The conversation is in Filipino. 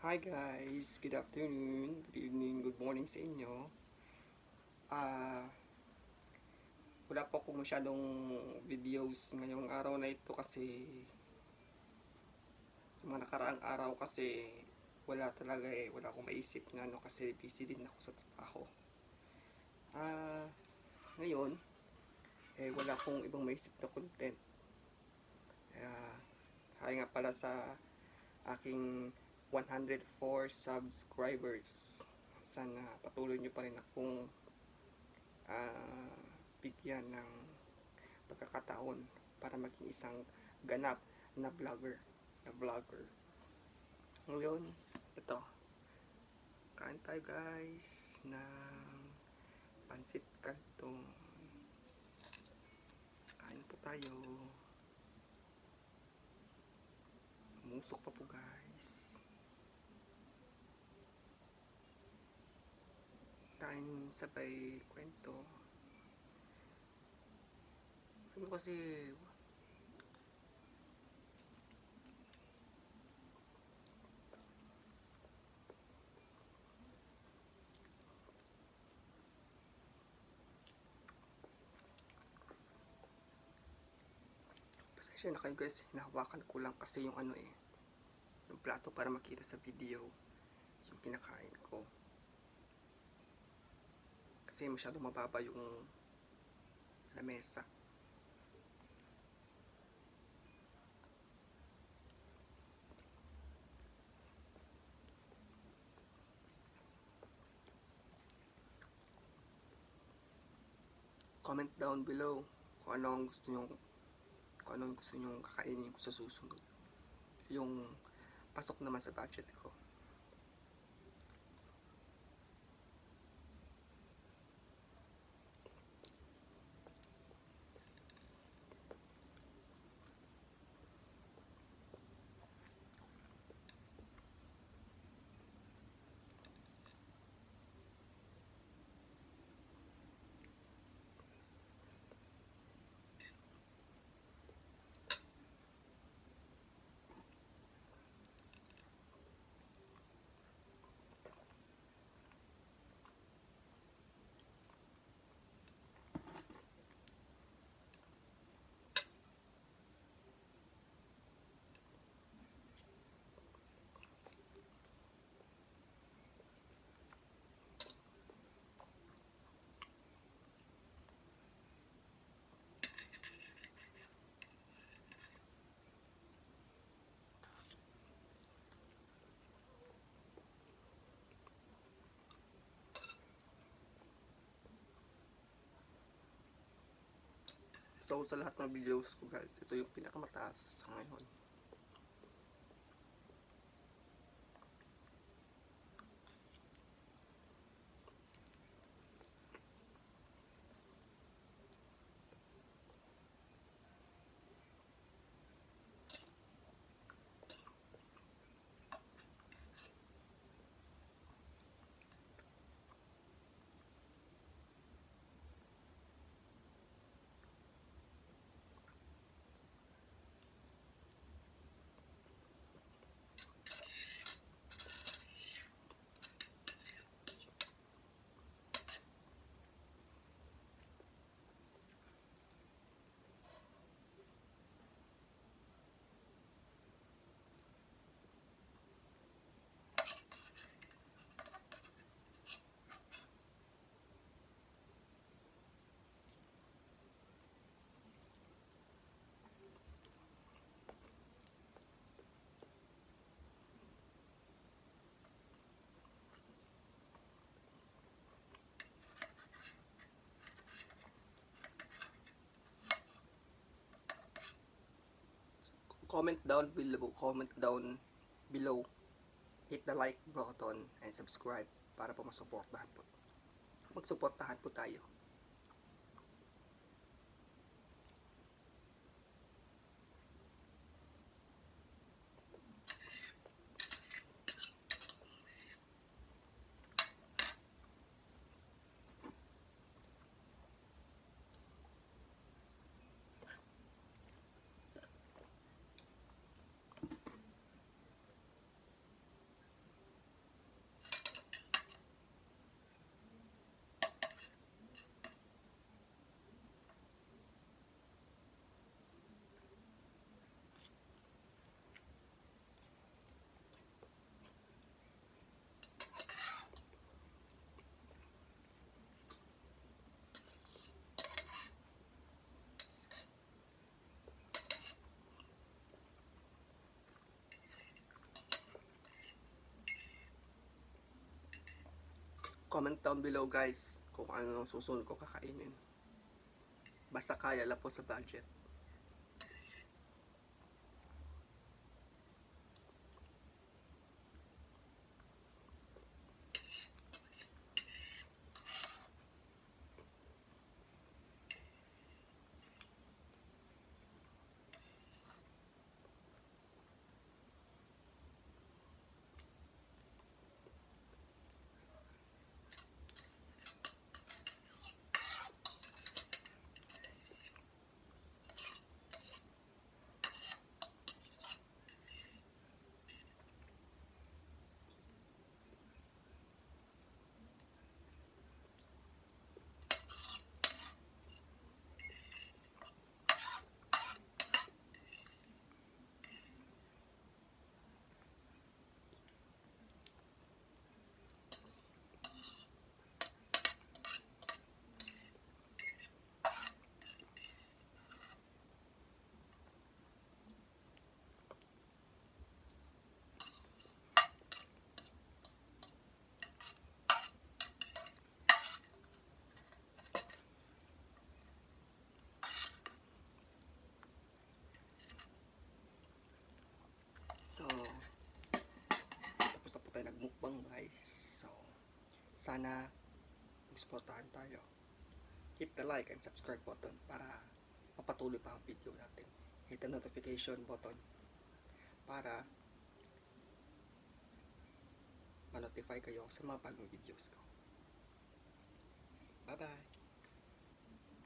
Hi guys, good afternoon, good evening, good morning sa inyo. Wala po akong masyadong videos ngayong araw na ito kasi yung mga nakaraang araw kasi wala talaga wala akong maisip na kasi busy din ako sa trabaho. Ngayon, wala akong ibang maisip na content. Hi nga pala sa aking 104 subscribers. Sana patuloy nyo pa rin akong bigyan ng pagkakataon para maging isang ganap na vlogger. Ngayon, ito. Kain tayo guys ng pansit canton. Kain po tayo. Musok pa po guys. Kain sabay kwento. Ano kasi pasensya na kayo guys, hinahawakan ko lang kasi yung yung plato para makita sa video yung kinakain ko. Kasi masyadong mababa yung lamesa. Comment down below kung ano ang gusto nyong kakainin ko sa susunod. Yung pasok naman sa budget ko. So sa lahat ng videos ko guys, ito yung pinakamataas ngayon. Comment down below. Hit the like button and subscribe para po magsuportahan po tayo. Comment down below guys kung ano ang susunod ko kakainin. Basta kaya lang po sa budget. So, tapos na po tayo nagmukbang guys. So, sana mag-supportahan tayo. Hit the like and subscribe button para mapatuloy pa ang video natin. Hit the notification button para ma-notify kayo sa mga bagong videos ko. Bye bye!